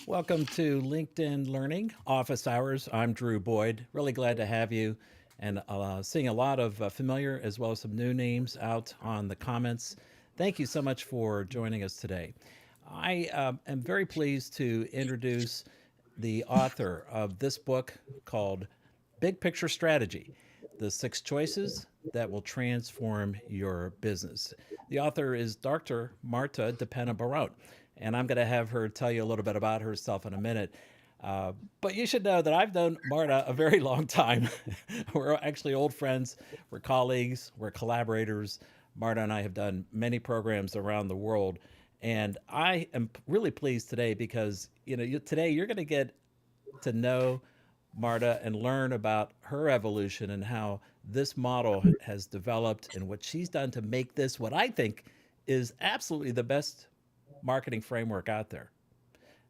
Welcome to LinkedIn Learning Office Hours. I'm Drew Boyd. Really glad to have you and seeing a lot of familiar as well as some new names out on the comments. Thank you so much for joining us today. I am very pleased to introduce the author of this book called Big Picture Strategy: The Six Choices That Will Transform Your Business. The author is Dr. Marta Dapena-Baron, and I'm going to have her tell you a little bit about herself in a minute. But you should know that I've known Marta a very long time. We're actually old friends, we're colleagues, we're collaborators. Marta and I have done many programs around the world. And I am really pleased today because today you're going to get to know Marta and learn about her evolution and how this model has developed and what she's done to make this what I think is absolutely the best marketing framework out there.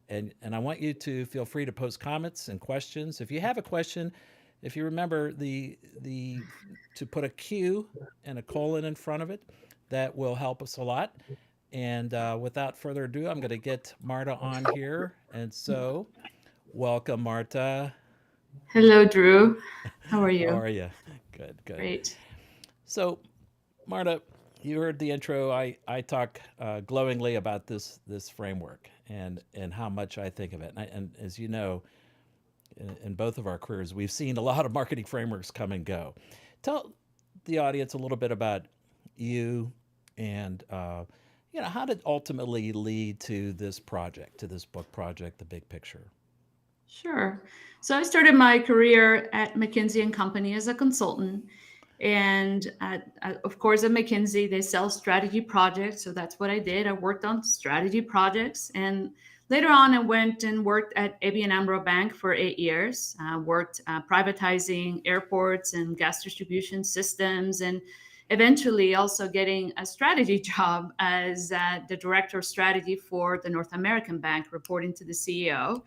And I want you to feel free to post comments and questions. If you have a question, if you remember the to put a Q and a colon in front of it, that will help us a lot. And without further ado, I'm going to get Marta on here. And so, welcome, Marta. Hello, Drew. How are How you? are you? Good, good. Great. So, Marta, you heard the intro. I talk glowingly about this framework and how much I think of it. And as you know, in both of our careers, we've seen a lot of marketing frameworks come and go. Tell the audience a little bit about you and how did ultimately lead to this project, to this book project, the big picture. Sure. So I started my career at McKinsey and Company as a consultant. And of course, at McKinsey, they sell strategy projects. So that's what I did. I worked on strategy projects. And later on, I went and worked at ABN AMRO Bank for 8 years. Worked privatizing airports and gas distribution systems, and eventually also getting a strategy job as the director of strategy for the North American Bank, reporting to the CEO.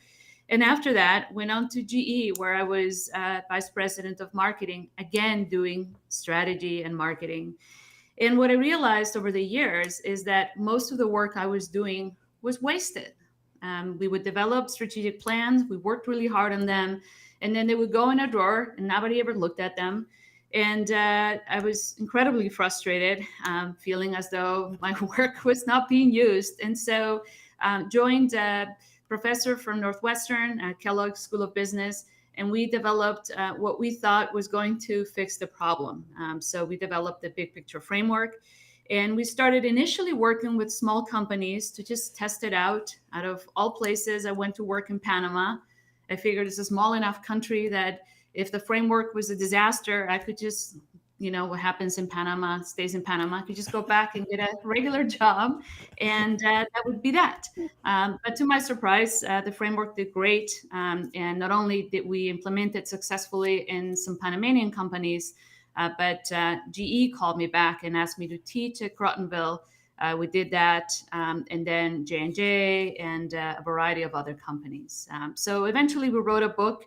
And after that, went on to GE, where I was vice president of marketing, again doing strategy and marketing. And what I realized over the years is that most of the work I was doing was wasted. We would develop strategic plans, we worked really hard on them, and then they would go in a drawer and nobody ever looked at them. And I was incredibly frustrated, feeling as though my work was not being used. And so joined a professor from Northwestern at Kellogg School of Business, and we developed what we thought was going to fix the problem. So we developed the big picture framework, and we started initially working with small companies to just test it out. Out of all places, I went to work in Panama. I figured it's a small enough country that if the framework was a disaster, I could just, what happens in Panama stays in Panama. I could just go back and get a regular job, and that would be that. But to my surprise, the framework did great. And not only did we implement it successfully in some Panamanian companies, but GE called me back and asked me to teach at Crotonville. We did that, and then J&J and a variety of other companies. So eventually we wrote a book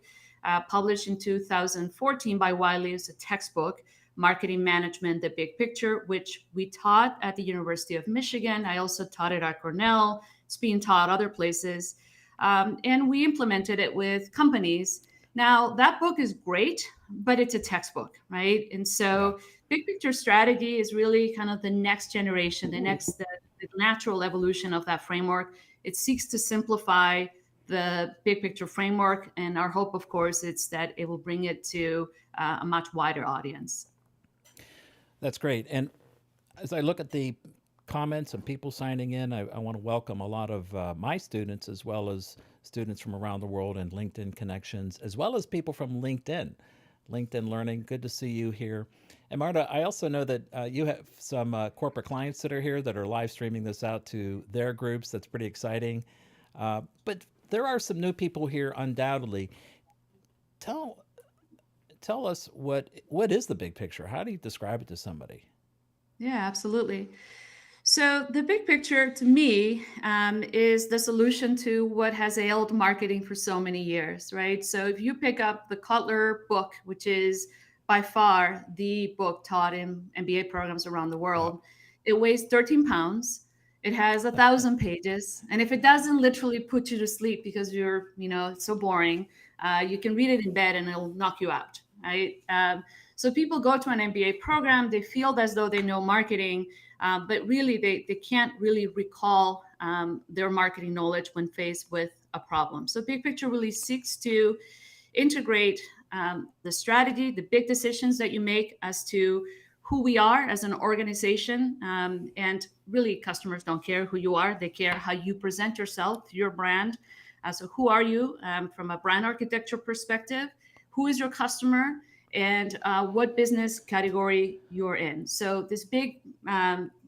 published in 2014 by Wiley. It's a textbook, Marketing Management, the Big Picture, which we taught at the University of Michigan. I also taught it at Cornell. It's being taught other places. And we implemented it with companies. Now, that book is great, but it's a textbook, right? And Yeah. so big picture strategy is really kind of the next generation, the natural evolution of that framework. It seeks to simplify the big picture framework. And our hope, of course, is that it will bring it to a much wider audience. That's great. And as I look at the comments and people signing in, I want to welcome a lot of my students as well as students from around the world and LinkedIn connections, as well as people from LinkedIn Learning. Good to see you here. And Marta, I also know that you have some corporate clients that are here that are live streaming this out to their groups. That's pretty exciting. But there are some new people here, undoubtedly. Tell tell us what is the big picture? How do you describe it to somebody? Yeah, absolutely. So, the big picture to me is the solution to what has ailed marketing for so many years, right? So, if you pick up the Kotler book, which is by far the book taught in MBA programs around the Yeah. world, it weighs 13 pounds. It has 1,000 pages, and if it doesn't literally put you to sleep because you're, it's so boring, you can read it in bed and it'll knock you out, right? So people go to an MBA program, they feel as though they know marketing, but really they can't really recall their marketing knowledge when faced with a problem. So Big Picture really seeks to integrate the strategy, the big decisions that you make as to who we are as an organization. And really, customers don't care who you are, they care how you present yourself, your brand. So, who are you from a brand architecture perspective? Who is your customer? And what business category you're in. So, these big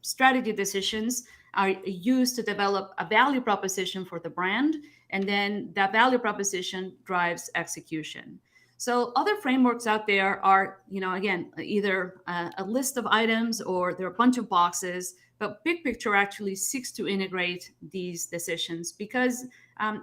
strategy decisions are used to develop a value proposition for the brand, and then that value proposition drives execution. So other frameworks out there are, again, either a list of items or there are a bunch of boxes. But Big Picture actually seeks to integrate these decisions because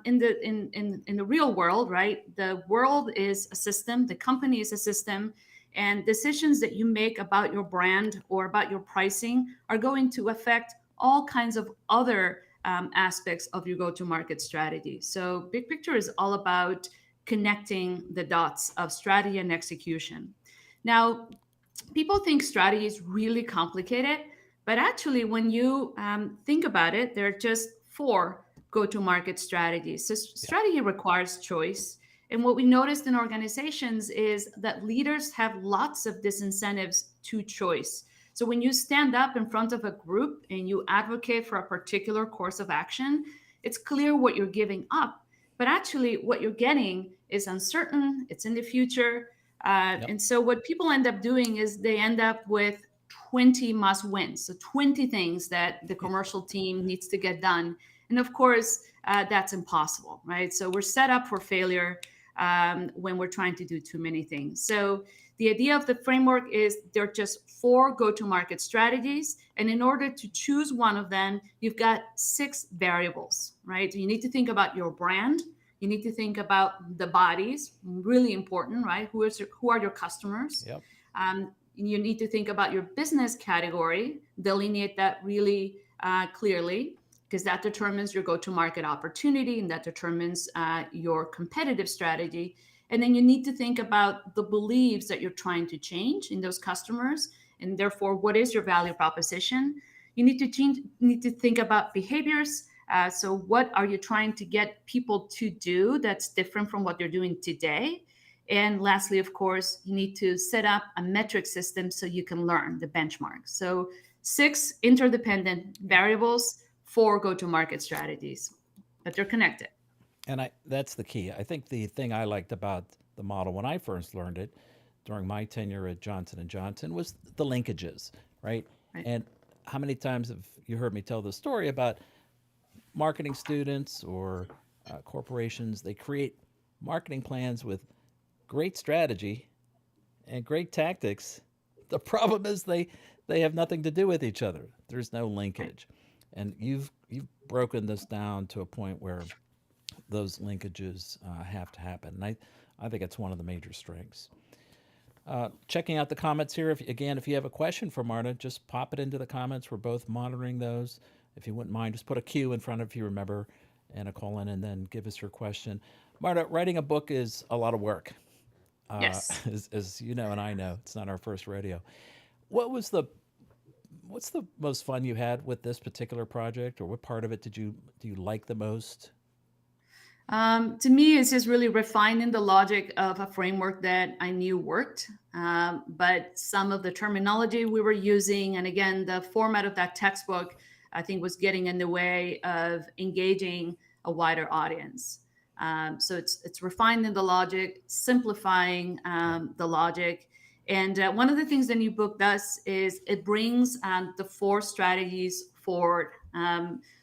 in the real world, right, the world is a system, the company is a system, and decisions that you make about your brand or about your pricing are going to affect all kinds of other aspects of your go-to-market strategy. So Big Picture is all about connecting the dots of strategy and execution. Now, people think strategy is really complicated, but actually, when you think about it, there are just four go to market strategies. So, Yeah. strategy requires choice. And what we noticed in organizations is that leaders have lots of disincentives to choice. So, when you stand up in front of a group and you advocate for a particular course of action, it's clear what you're giving up. But actually, what you're getting is uncertain, it's in the future, Yep. and so what people end up doing is they end up with 20 must wins. So 20 things that the commercial team needs to get done. And of course, that's impossible, right? So we're set up for failure when we're trying to do too many things. So the idea of the framework is there are just four go to market strategies. And in order to choose one of them, you've got 6 variables, right? You need to think about your brand. You need to think about the bodies, really important, right? Who are your customers? Yep. You need to think about your business category, delineate that really clearly, because that determines your go-to-market opportunity and that determines your competitive strategy. And then you need to think about the beliefs that you're trying to change in those customers, and therefore, what is your value proposition? You need to think about behaviors. So, what are you trying to get people to do that's different from what they're doing today? And lastly, of course, you need to set up a metric system so you can learn the benchmark. So, 6 interdependent variables, 4 go to market strategies, but they're connected. And that's the key. I think the thing I liked about the model when I first learned it during my tenure at Johnson and Johnson was the linkages, right? Right. And how many times have you heard me tell the story about marketing students or corporations? They create marketing plans with great strategy and great tactics. The problem is they have nothing to do with each other. There's no Right. linkage, and you've broken this down to a point where those linkages have to happen. And I think it's one of the major strengths. Checking out the comments here. If you have a question for Marta, just pop it into the comments. We're both monitoring those. If you wouldn't mind, just put a Q in front if you remember and a colon, and then give us your question. Marta, writing a book is a lot of work. Yes. As you know and I know, it's not our first rodeo. What was the What's the most fun you had with this particular project, or what part of it do you like the most? To me, it's just really refining the logic of a framework that I knew worked. But some of the terminology we were using, and again, the format of that textbook, I think was getting in the way of engaging a wider audience. So it's refining the logic, simplifying Yeah. the logic. And one of the things the new book does is it brings the 4 strategies forward.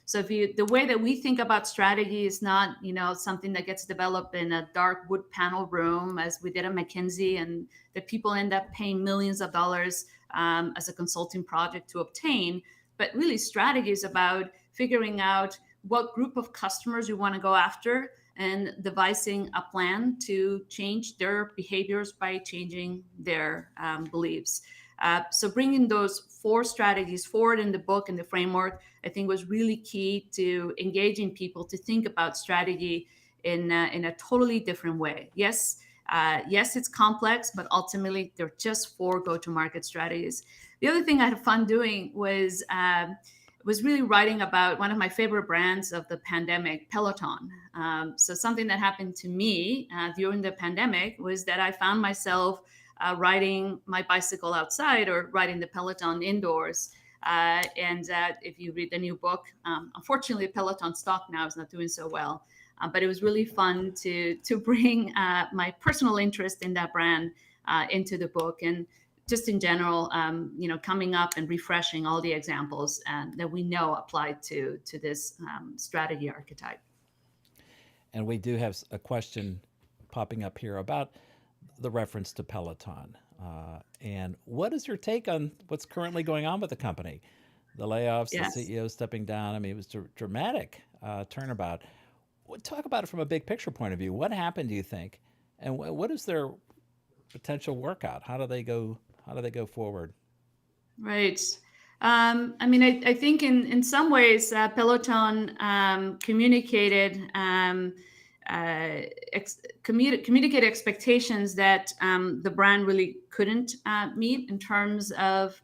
So the way that we think about strategy is not, something that gets developed in a dark wood panel room as we did at McKinsey, and that people end up paying millions of dollars as a consulting project to obtain. But really, strategy is about figuring out what group of customers you want to go after and devising a plan to change their behaviors by changing their beliefs. So bringing those 4 strategies forward in the book and the framework, I think was really key to engaging people to think about strategy in a totally different way. Yes, it's complex, but ultimately they're just 4 go-to-market strategies. The other thing I had fun doing was really writing about one of my favorite brands of the pandemic, Peloton. So something that happened to me during the pandemic was that I found myself riding my bicycle outside or riding the Peloton indoors. And if you read the new book, unfortunately, Peloton stock now is not doing so well. But it was really fun to bring my personal interest in that brand into the book, and just in general, coming up and refreshing all the examples that we know apply to this strategy archetype. And we do have a question popping up here about the reference to Peloton. And what is your take on what's currently going on with the company? The layoffs, the Yes. CEO stepping down. I mean, it was a dramatic turnabout. Talk about it from a big picture point of view. What happened, do you think? And what is their potential workout? How do they go? How do they go forward? Right. I mean, I think in some ways, Peloton communicated communicate expectations that the brand really couldn't meet in terms of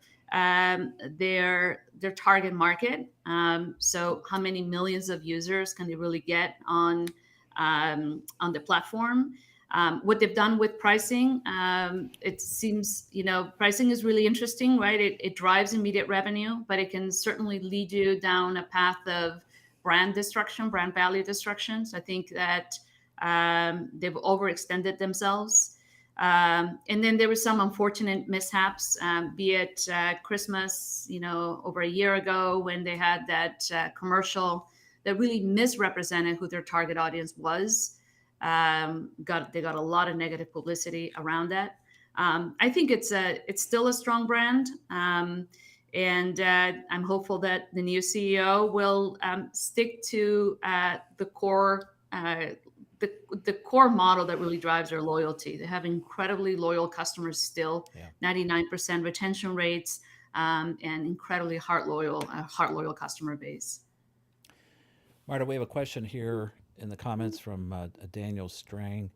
their target market. So, how many millions of users can they really get on the platform? What they've done with pricing, it seems, pricing is really interesting, right? It drives immediate revenue, but it can certainly lead you down a path of brand destruction, brand value destruction. So I think that they've overextended themselves. And then there were some unfortunate mishaps, be it Christmas, over a year ago when they had that commercial that really misrepresented who their target audience was. They got a lot of negative publicity around that. I think it's still a strong brand, and I'm hopeful that the new CEO will stick to the core. The core model that really drives their loyalty. They have incredibly loyal customers still, Yeah. 99% retention rates, and incredibly heart loyal customer base. Marta, we have a question here in the comments from Daniel Strang.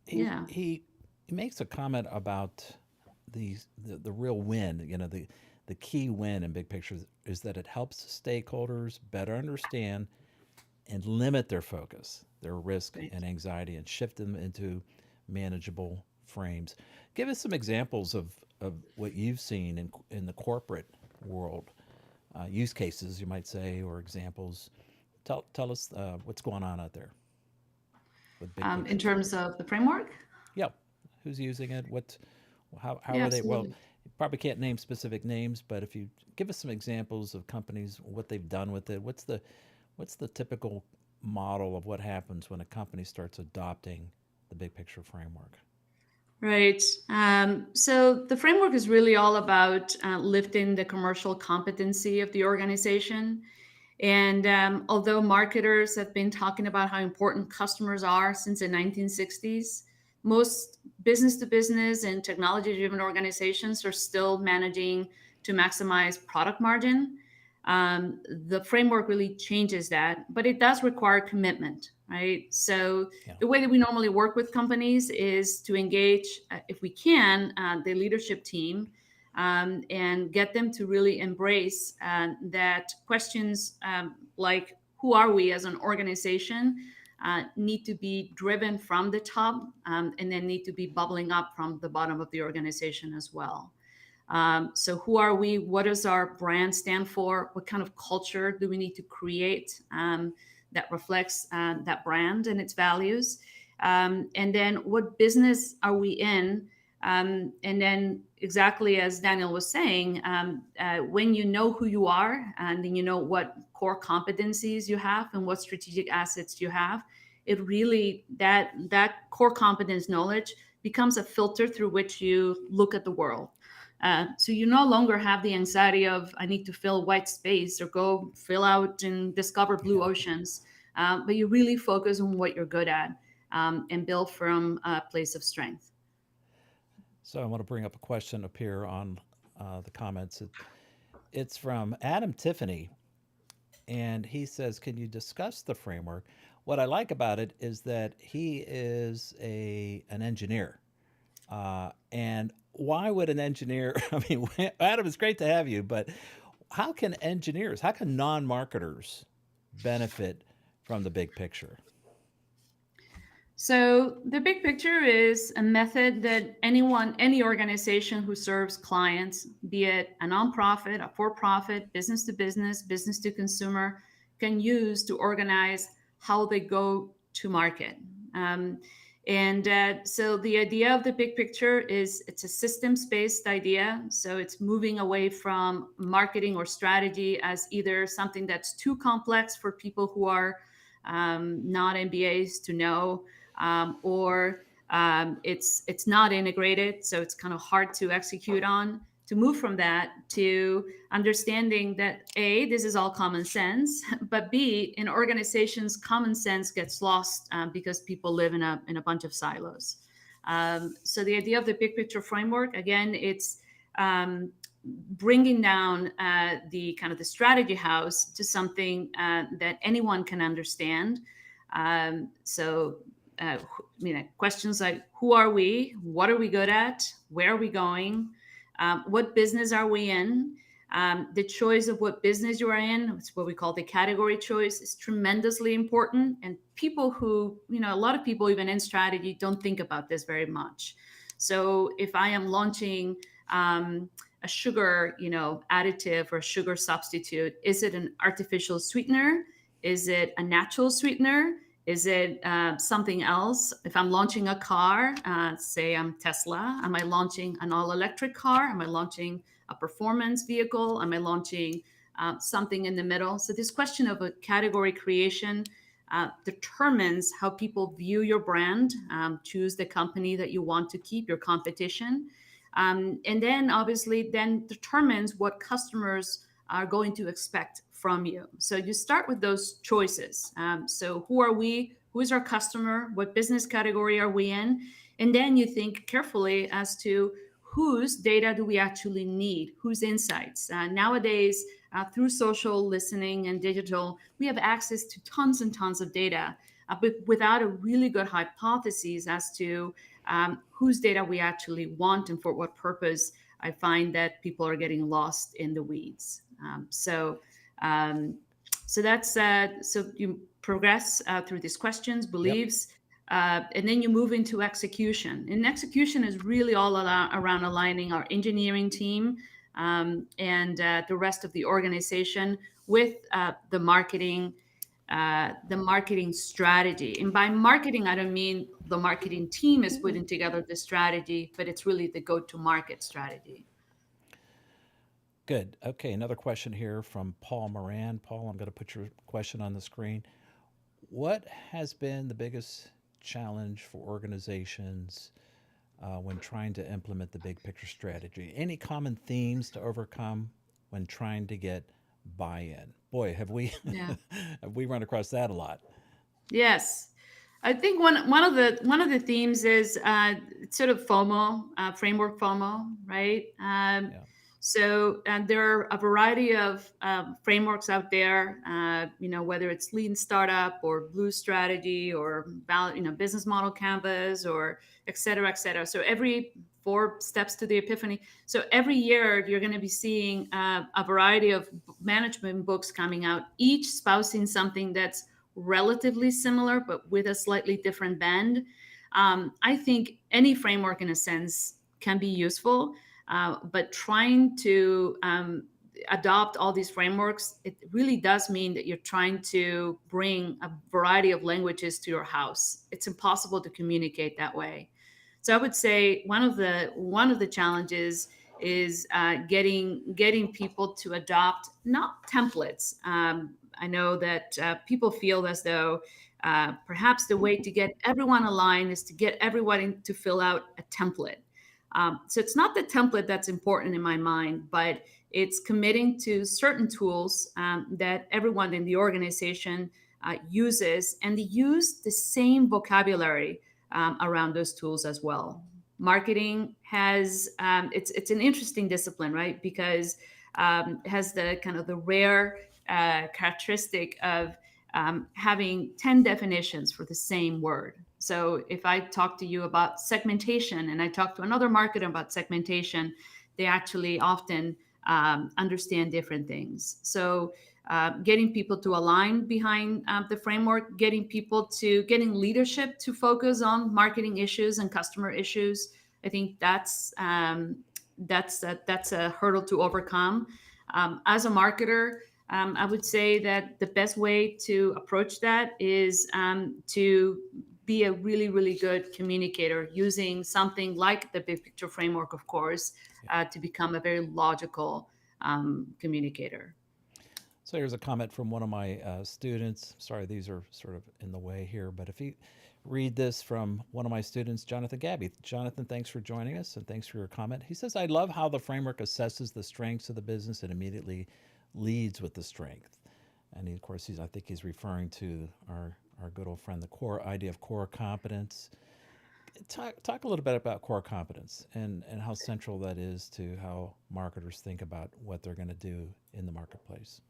He, Yeah. he he makes a comment about the real win. The key win in big picture is that it helps stakeholders better understand and limit their focus, their risk Right. and anxiety, and shift them into manageable frames. Give us some examples of what you've seen in the corporate world, use cases, you might say, or examples. Tell us what's going on out there with big In picture. terms of the framework. Yeah, who's using it? How Yeah, are they? Well, absolutely. you probably can't name specific names, but if you give us some examples of companies, what they've done with it, what's the typical model of what happens when a company starts adopting the big picture framework? Right. So the framework is really all about lifting the commercial competency of the organization. And although marketers have been talking about how important customers are since the 1960s, most business to business and technology driven organizations are still managing to maximize product margin. The framework really changes that, but it does require commitment, right? So Yeah. the way that we normally work with companies is to engage, if we can, the leadership team, and get them to really embrace that questions like who are we as an organization need to be driven from the top, and then need to be bubbling up from the bottom of the organization as well. So, who are we? What does our brand stand for? What kind of culture do we need to create that reflects that brand and its values? And then, what business are we in? And then, exactly as Daniel was saying, when you know who you are and then you know what core competencies you have and what strategic assets you have, it really that core competence knowledge becomes a filter through which you look at the world. So you no longer have the anxiety of I need to fill white space or go fill out and discover blue Yeah. oceans, but you really focus on what you're good at, and build from a place of strength. So I want to bring up a question up here on the comments. It's from Adam Tiffany, and he says, "Can you discuss the framework?" What I like about it is that he is an engineer, and why would an engineer? I mean, Adam, it's great to have you, but how can engineers, how can non-marketers benefit from the big picture? So the big picture is a method that anyone, any organization who serves clients, be it a nonprofit, a for-profit, business to business, business to consumer, can use to organize how they go to market. Um, so the idea of the big picture is it's a systems-based idea. So it's moving away from marketing or strategy as either something that's too complex for people who are not MBAs to know, or it's not integrated, so it's kind of hard to execute on. To move from that to understanding that A, this is all common sense, but B, in organizations, common sense gets lost because people live in a bunch of silos. So the idea of the big picture framework, again, it's um, bringing down the kind of the strategy house to something that anyone can understand. Questions like who are we, what are we good at, where are we going, what business are we in, the choice of what business you are in, it's what we call the category choice, is tremendously important. And people who, a lot of people even in strategy don't think about this very much. So if I am launching a sugar, additive or sugar substitute, is it an artificial sweetener? Is it a natural sweetener? Is it something else? If I'm launching a car, say I'm Tesla, am I launching an all electric car? Am I launching a performance vehicle? Am I launching something in the middle? So, this question of a category creation determines how people view your brand, choose the company that you want to keep, your competition. And then obviously then determines what customers are going to expect from you. So you start with those choices. So who are we? Who is our customer? What business category are we in? And then you think carefully as to whose data do we actually need? Whose insights? Nowadays, through social listening and digital, we have access to tons and tons of data, but without a really good hypothesis as to whose data we actually want and for what purpose. I find that people are getting lost in the weeds. Um, so that's so you progress through these questions, Yep. beliefs, and then you move into execution. And execution is really all around aligning our engineering team and the rest of the organization with the marketing strategy. And by marketing, I don't mean the marketing team is putting together the strategy, but it's really the go-to-market strategy. Good. Okay, another question here from Paul Moran. Paul, I'm going to put your question on the screen. What has been the biggest challenge for organizations when trying to implement the big picture strategy? Any common themes to overcome when trying to get buy-in? Boy, have we Yeah. have we run across that a lot. Yes. I think one of the themes is sort of FOMO, framework FOMO, right? Yeah. So there are a variety of frameworks out there, whether it's Lean Startup or Blue Strategy or Business Model Canvas or et cetera, et cetera. So every 4 steps to the epiphany. So every year you're going to be seeing a variety of management books coming out, each spousing something that's relatively similar, but with a slightly different bend. I think any framework, in a sense, can be useful, but trying to adopt all these frameworks, it really does mean that you're trying to bring a variety of languages to your house. It's impossible to communicate that way. So I would say one of the challenges is getting people to adopt not templates. I know that people feel as though perhaps the way to get everyone aligned is to get everyone to fill out a template. So it's not the template that's important in my mind, but it's committing to certain tools that everyone in the organization uses, and they use the same vocabulary around those tools as well. marketing has it's an interesting discipline, right? Because it has the kind of the rare characteristic of having 10 definitions for the same word. So if I talk to you about segmentation and I talk to another marketer about segmentation, they actually often understand different things. So getting people to align behind the framework, getting leadership to focus on marketing issues and customer issues. I think that's a hurdle to overcome. As a marketer, I would say that the best way to approach that is to be a really, really good communicator using something like the big picture framework, of course, to become a very logical communicator. So here's a comment from one of my students. Sorry, these are sort of in the way here, but if you read this from one of my students, Jonathan Gabby. Jonathan, thanks for joining us and thanks for your comment. He says, I love how the framework assesses the strengths of the business and immediately leads with the strength. And he, of course, I think he's referring to our good old friend, the core idea of core competence. Talk a little bit about core competence and how central that is to how marketers think about what they're going to do in the marketplace.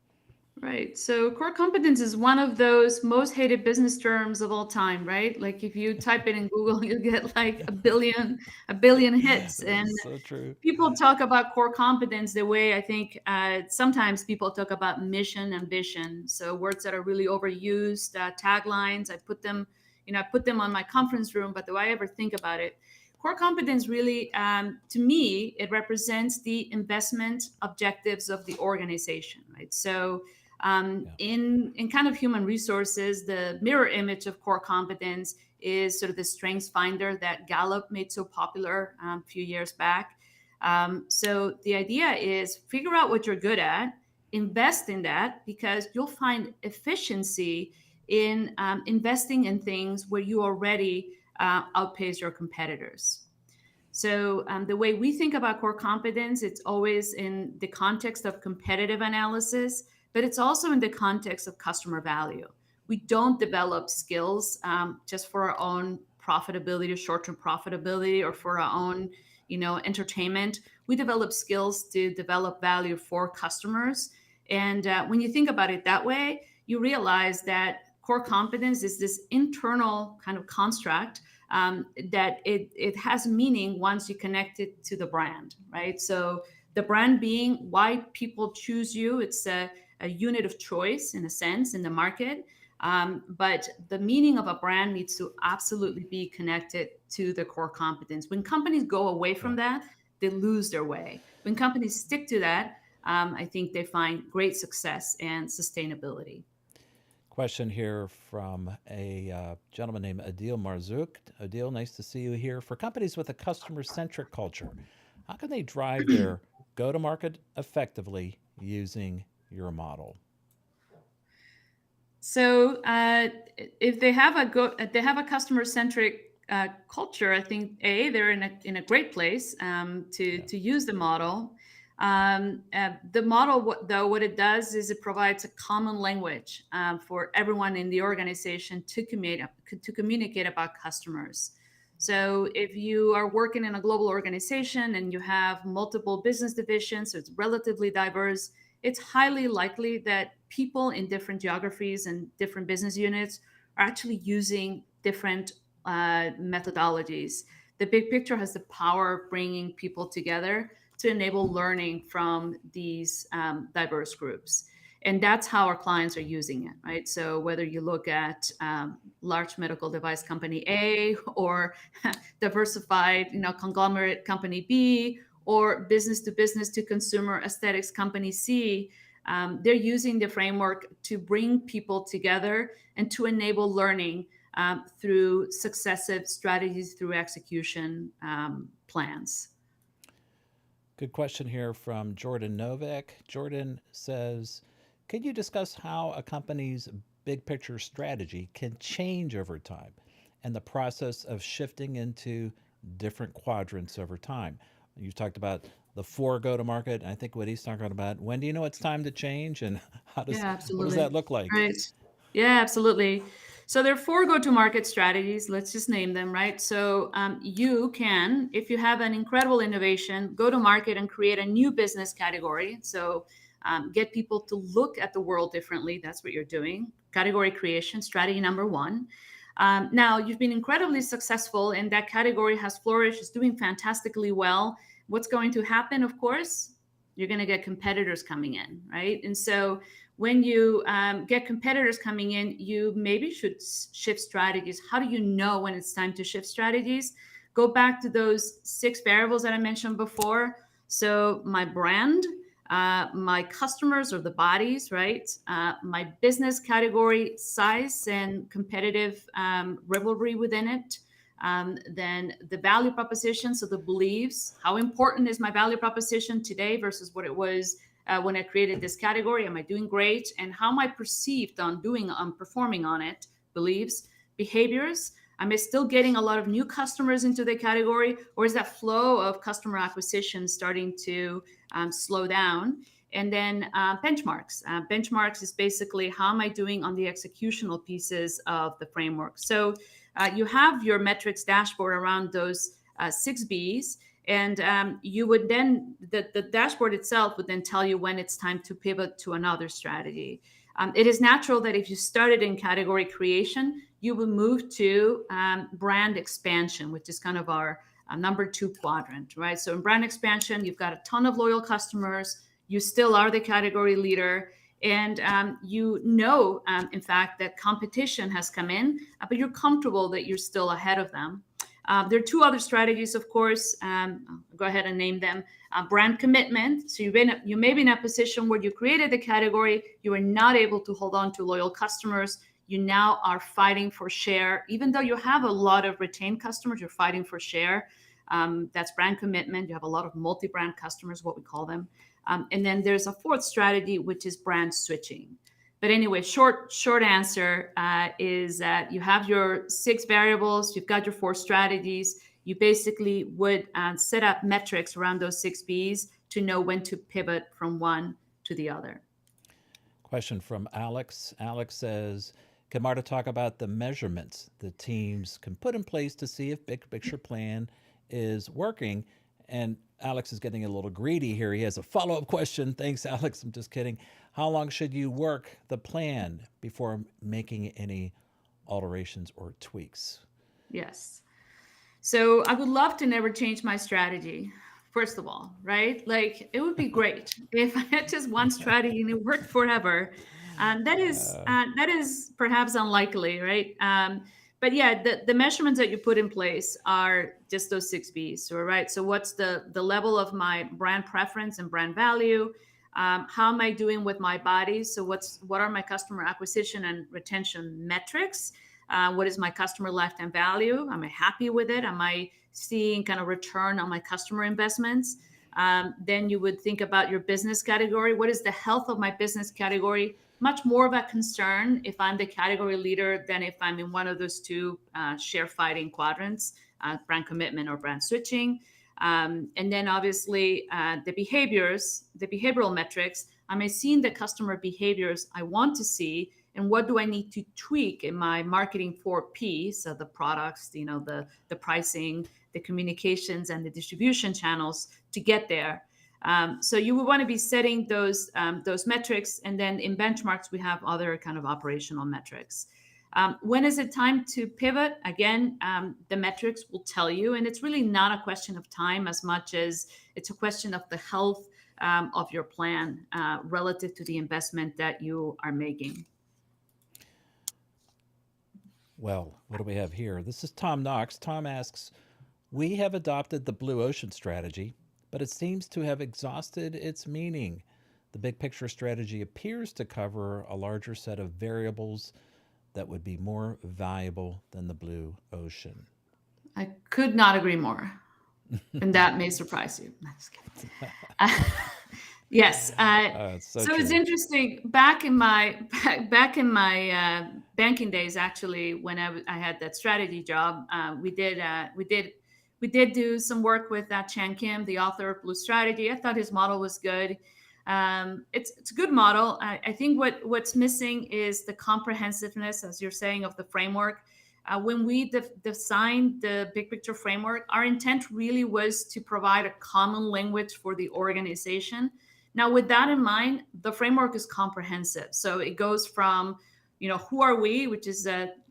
Right. So core competence is one of those most hated business terms of all time, right? Like if you type it in Google, you get like a billion hits. And That's so true. people talk about core competence the way I think sometimes people talk about mission and vision. So words that are really overused, taglines. I put them on my conference room, but do I ever think about it? Core competence really, to me, it represents the investment objectives of the organization, right? So Yeah. in kind of human resources, the mirror image of core competence is sort of the strengths finder that Gallup made so popular a few years back. So the idea is figure out what you're good at, invest in that, because you'll find efficiency in investing in things where you already outpace your competitors. So the way we think about core competence, it's always in the context of competitive analysis, but it's also in the context of customer value. We don't develop skills just for our own profitability or short-term profitability or for our own, entertainment. We develop skills to develop value for customers. And when you think about it that way, you realize that core competence is this internal kind of construct that it has meaning once you connect it to the brand, right? So the brand being why people choose you. It's a unit of choice in a sense in the market. But the meaning of a brand needs to absolutely be connected to the core competence. When companies go away from that, they lose their way. When companies stick to that, I think they find great success and sustainability. Question here from a gentleman named Adil Marzouk. Adil, nice to see you here. For companies with a customer centric culture, how can they drive their go to market effectively using your model? So if they have a customer centric culture, I think they're in a great place Yeah. to use the model. The model, though, what it does is it provides a common language for everyone in the organization to communicate about customers. So if you are working in a global organization and you have multiple business divisions, so it's relatively diverse, it's highly likely that people in different geographies and different business units are actually using different methodologies. The big picture has the power of bringing people together to enable learning from these diverse groups. And that's how our clients are using it, right? So whether you look at large medical device company A or diversified, conglomerate company B, or business to consumer aesthetics company C, they're using the framework to bring people together and to enable learning through successive strategies through execution plans. Good question here from Jordan Novak. Jordan says, can you discuss how a company's big picture strategy can change over time and the process of shifting into different quadrants over time? You talked about the four go to market. I think what he's talking about, when do you know it's time to change and Yeah, what does that absolutely. look like? Right. Yeah, absolutely. So there are four go-to-market strategies. Let's just name them, right? So you can, if you have an incredible innovation, go to market and create a new business category. So get people to look at the world differently. That's what you're doing. Category creation, strategy number one. Now, you've been incredibly successful, and that category has flourished, is doing fantastically well. What's going to happen, of course? You're going to get competitors coming in, right? And so when you get competitors coming in, you maybe should shift strategies. How do you know when it's time to shift strategies? Go back to those 6 variables that I mentioned before. So my brand, my customers or the bodies, right? My business category size and competitive rivalry within it. Then the value proposition, so the beliefs. How important is my value proposition today versus what it was when I created this category? Am I doing great? And how am I perceived on performing on it? Beliefs, behaviors. Am I still getting a lot of new customers into the category, or is that flow of customer acquisition starting to slow down? And then benchmarks. Benchmarks is basically how am I doing on the executional pieces of the framework. So you have your metrics dashboard around those 6 Bs. And you would then, the dashboard itself would then tell you when it's time to pivot to another strategy. It is natural that if you started in category creation, you will move to brand expansion, which is kind of our number 2 quadrant, right? So in brand expansion, you've got a ton of loyal customers. You still are the category leader. And in fact, that competition has come in, but you're comfortable that you're still ahead of them. There are 2 other strategies, of course. I'll go ahead and name them. Brand commitment. So you may be in a position where you created the category, you are not able to hold on to loyal customers. You now are fighting for share. Even though you have a lot of retained customers, you're fighting for share. That's brand commitment. You have a lot of multi-brand customers, what we call them. And then there's a 4th strategy, which is brand switching. But anyway, short answer is that you have your 6 variables, you've got your 4 strategies. You basically would set up metrics around those 6 Bs to know when to pivot from one to the other. Question from Alex. Alex says, can Marta talk about the measurements the teams can put in place to see if big picture plan is working? And Alex is getting a little greedy here. He has a follow-up question. Thanks, Alex. I'm just kidding. How long should you work the plan before making any alterations or tweaks? Yes. So I would love to never change my strategy, first of all, right? Like, it would be great if I had just one strategy and it worked forever. That is perhaps unlikely, right? But yeah, the measurements that you put in place are just those 6 Bs. So, right. So what's the level of my brand preference and brand value? How am I doing with my body? So what are my customer acquisition and retention metrics? What is my customer lifetime value? Am I happy with it? Am I seeing kind of return on my customer investments? Then you would think about your business category. What is the health of my business category? Much more of a concern if I'm the category leader than if I'm in one of those 2 share fighting quadrants, brand commitment or brand switching. And then obviously the behavioral metrics. Am I seeing the customer behaviors I want to see? And what do I need to tweak in my marketing 4P? So the products, the pricing, the communications, and the distribution channels to get there. So you would want to be setting those metrics. And then in benchmarks, we have other kind of operational metrics. When is it time to pivot? Again, the metrics will tell you. And it's really not a question of time as much as it's a question of the health of your plan relative to the investment that you are making. Well, what do we have here? This is Tom Knox. Tom asks, we have adopted the blue ocean strategy, but it seems to have exhausted its meaning. The big picture strategy appears to cover a larger set of variables that would be more valuable than the blue ocean. I could not agree more. And that may surprise you. No, just kidding. Yes. So it's interesting. Back in my banking days, actually, when I had that strategy job, we did do some work with Chan Kim, the author of Blue Strategy. I thought his model was good. It's a good model. I think what's missing is the comprehensiveness, as you're saying, of the framework. When we designed the big picture framework, our intent really was to provide a common language for the organization. Now, with that in mind, the framework is comprehensive. So it goes from, who are we, which is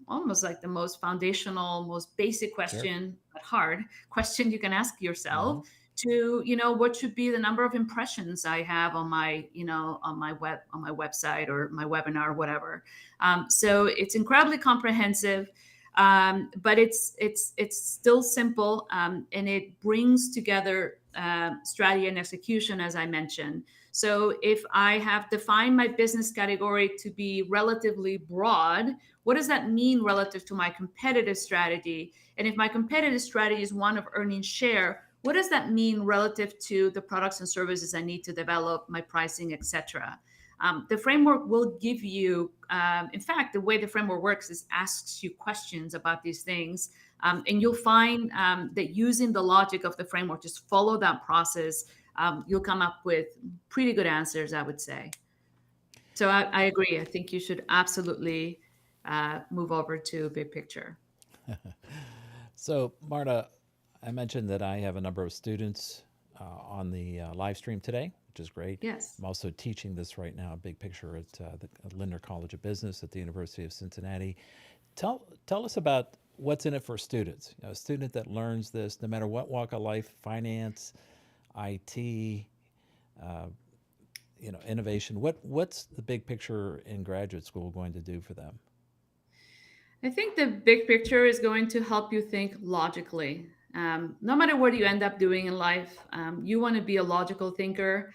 almost like the most foundational, most basic Sure. question, but hard question you can ask Hmm. yourself, to what should be the number of impressions I have on my on my website or my webinar or whatever. So it's incredibly comprehensive, but it's still simple, and it brings together strategy and execution, as I mentioned. So if I have defined my business category to be relatively broad, what does that mean relative to my competitive strategy? And if my competitive strategy is one of earning share, what does that mean relative to the products and services I need to develop, my pricing, etc.? The framework will give you, in fact, the way the framework works is asks you questions about these things. And you'll find that using the logic of the framework, just follow that process, you'll come up with pretty good answers, I would say. So I agree. I think you should absolutely move over to big picture. So, Marta, I mentioned that I have a number of students on the live stream today, which is great. Yes. I'm also teaching this right now, big picture, at the Lindner College of Business at the University of Cincinnati. Tell us about what's in it for students. A student that learns this, no matter what walk of life, finance, IT, uh, innovation. What's the big picture in graduate school going to do for them? I think the big picture is going to help you think logically. No matter what you end up doing in life, you want to be a logical thinker.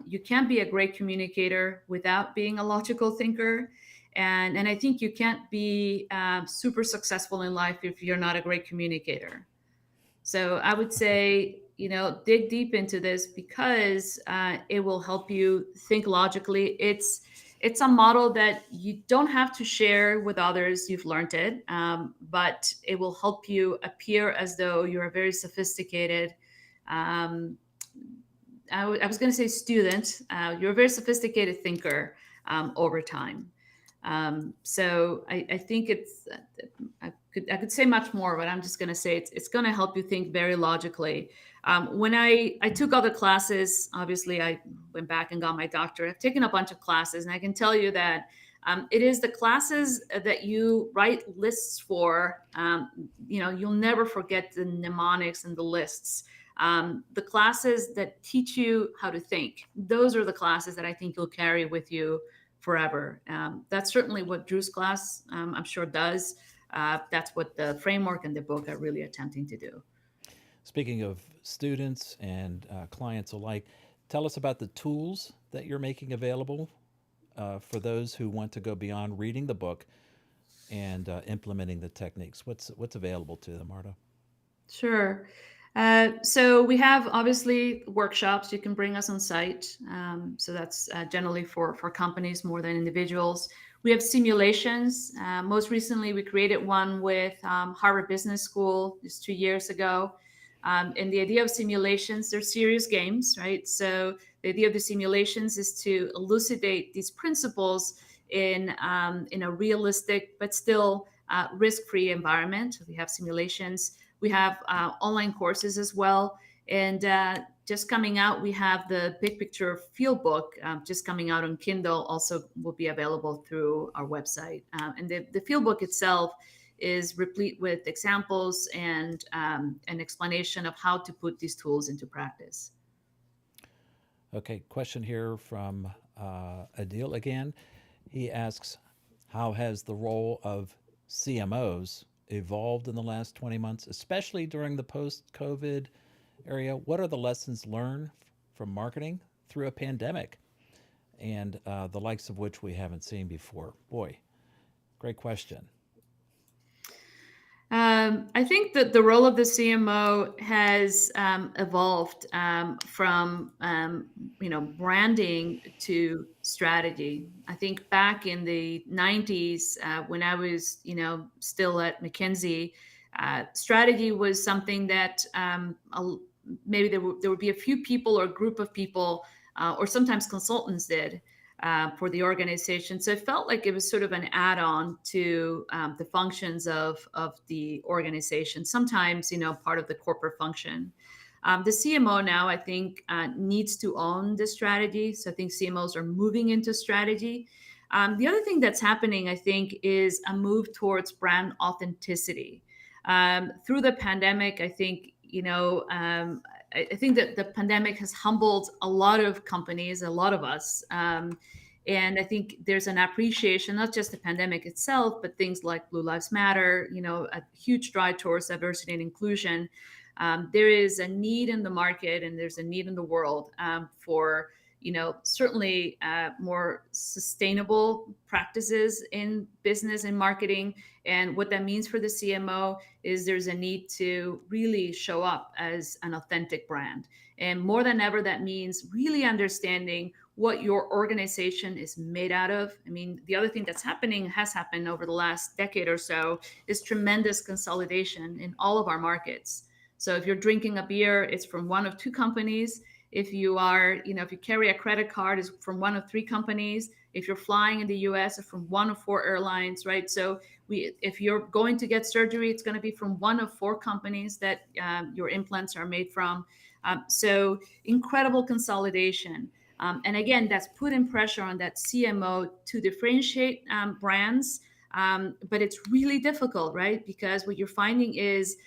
You can't be a great communicator without being a logical thinker. And I think you can't be super successful in life if you're not a great communicator. So I would say, dig deep into this because it will help you think logically. It's a model that you don't have to share with others. You've learned it, but it will help you appear as though you're a very sophisticated. Um, I was going to say student. You're a very sophisticated thinker over time. So I think I could say much more, but I'm just going to say it's going to help you think very logically. When I took other classes, obviously I went back and got my doctorate. I've taken a bunch of classes, and I can tell you that it is the classes that you write lists for. You'll never forget the mnemonics and the lists. The classes that teach you how to think, those are the classes that I think you'll carry with you forever. That's certainly what Drew's class, I'm sure, does. That's what the framework and the book are really attempting to do. Speaking of students and clients alike, tell us about the tools that you're making available for those who want to go beyond reading the book and implementing the techniques. What's available to them, Marta? Sure. So we have obviously workshops. You can bring us on site. So that's generally for companies more than individuals. We have simulations. Most recently, we created one with Harvard Business School just 2 years ago. And the idea of simulations, they're serious games, right? So the idea of the simulations is to elucidate these principles in a realistic but still risk-free environment. We have simulations. We have online courses as well. And just coming out, we have the Big Picture Field Book just coming out on Kindle, also will be available through our website. And the Field Book itself is replete with examples and an explanation of how to put these tools into practice. Okay, question here from Adil again. He asks, how has the role of CMOs evolved in the last 20 months, especially during the post-COVID area? What are the lessons learned from marketing through a pandemic and the likes of which we haven't seen before? Boy, great question. I think that the role of the CMO has evolved from branding to strategy. I think back in the '90s, when I was still at McKinsey, strategy was something that maybe there would be a few people or a group of people or sometimes consultants did for the organization. So it felt like it was sort of an add-on to the functions of the organization. Sometimes, part of the corporate function. The CMO now, I think, needs to own the strategy. So I think CMOs are moving into strategy. The other thing that's happening, I think, is a move towards brand authenticity. Through the pandemic, I think, I think that the pandemic has humbled a lot of companies, a lot of us. And I think there's an appreciation, not just the pandemic itself, but things like Blue Lives Matter, a huge drive towards diversity and inclusion. There is a need in the market and there's a need in the world for certainly more sustainable practices in business and marketing. And what that means for the CMO is there's a need to really show up as an authentic brand. And more than ever, that means really understanding what your organization is made out of. I mean, the other thing that's has happened over the last decade or so is tremendous consolidation in all of our markets. So if you're drinking a beer, it's from one of two companies. If you are, if you carry a credit card, it's from one of three companies. If you're flying in the US, it's from one of four airlines, right? So if you're going to get surgery, it's going to be from one of four companies that your implants are made from. So incredible consolidation. And again, that's putting pressure on that CMO to differentiate brands. But it's really difficult, right? Because what you're finding is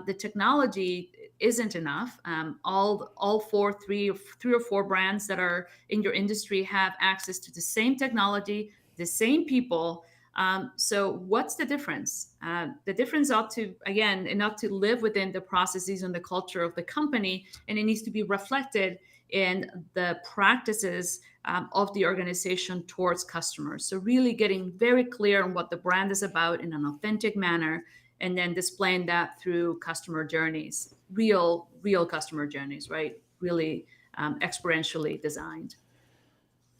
the technology isn't enough. All three or four brands that are in your industry have access to the same technology, the same people. So what's the difference? The difference ought to live within the processes and the culture of the company, and it needs to be reflected in the practices of the organization towards customers. So really getting very clear on what the brand is about in an authentic manner, and then displaying that through customer journeys, real customer journeys, right? Really experientially designed.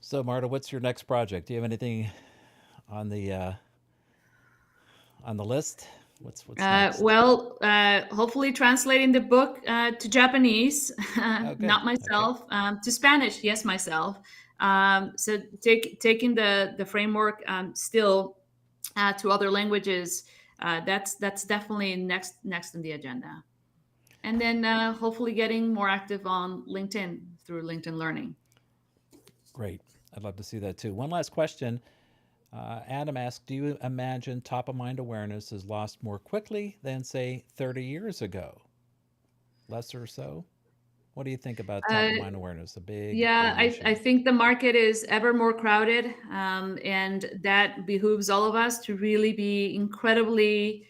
So, Marta, what's your next project? Do you have anything on the list? What's next? Well, hopefully translating the book to Japanese, Oh, good. not Okay. myself, to Spanish, yes, myself. So taking the framework still to other languages, that's definitely next in the agenda. And then hopefully getting more active on LinkedIn through LinkedIn Learning. Great. I'd love to see that too. One last question. Adam asked, do you imagine top of mind awareness is lost more quickly than, say, 30 years ago? Less or so? What do you think about top Uh, of mind awareness? A big, Yeah, big I issue. think the market is ever more crowded, and that behooves all of us to really be incredibly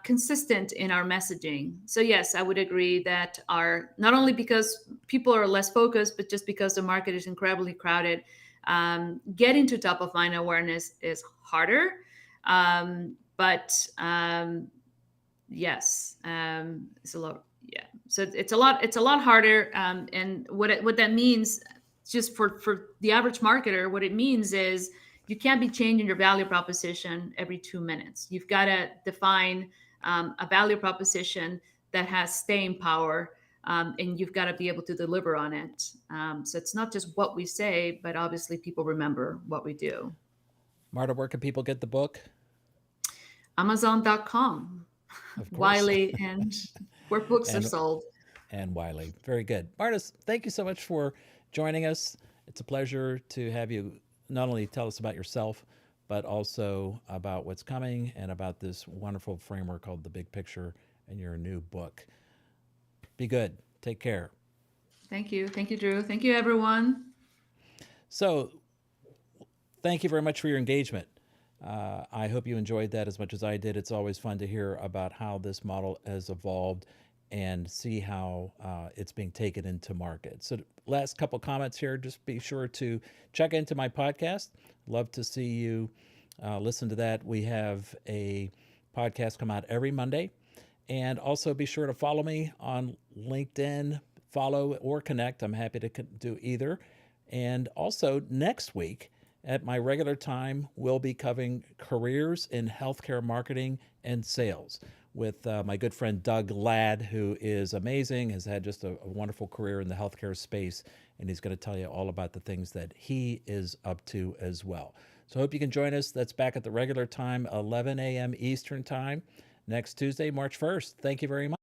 consistent in our messaging. So yes, I would agree that our not only because people are less focused, but just because the market is incredibly crowded, getting to top of mind awareness is harder. But yes, it's a lot. Yeah, so it's a lot. It's a lot harder. And what that means, just for the average marketer, what it means is you can't be changing your value proposition every 2 minutes. You've got to define a value proposition that has staying power, and you've got to be able to deliver on it. So it's not just what we say, but obviously people remember what we do. Marta, where can people get the book? Amazon.com, Of course. Wiley, and where books are and sold. and Wiley. Very good. Marta, thank you so much for joining us. It's a pleasure to have you not only tell us about yourself, but also about what's coming and about this wonderful framework called The Big Picture and your new book. Be good. Take care. Thank you. Thank you, Drew. Thank you, everyone. So, thank you very much for your engagement. I hope you enjoyed that as much as I did. It's always fun to hear about how this model has evolved and see how it's being taken into market. So, last couple comments here. Just be sure to check into my podcast. Love to see you listen to that. We have a podcast come out every Monday. And also be sure to follow me on LinkedIn, follow or connect. I'm happy to do either. And also next week at my regular time, we'll be covering careers in healthcare marketing and sales. with my good friend Doug Ladd, who is amazing, has had just a wonderful career in the healthcare space, and he's going to tell you all about the things that he is up to as well. So I hope you can join us. That's back at the regular time, 11 a.m. Eastern Time, next Tuesday, March 1st. Thank you very much.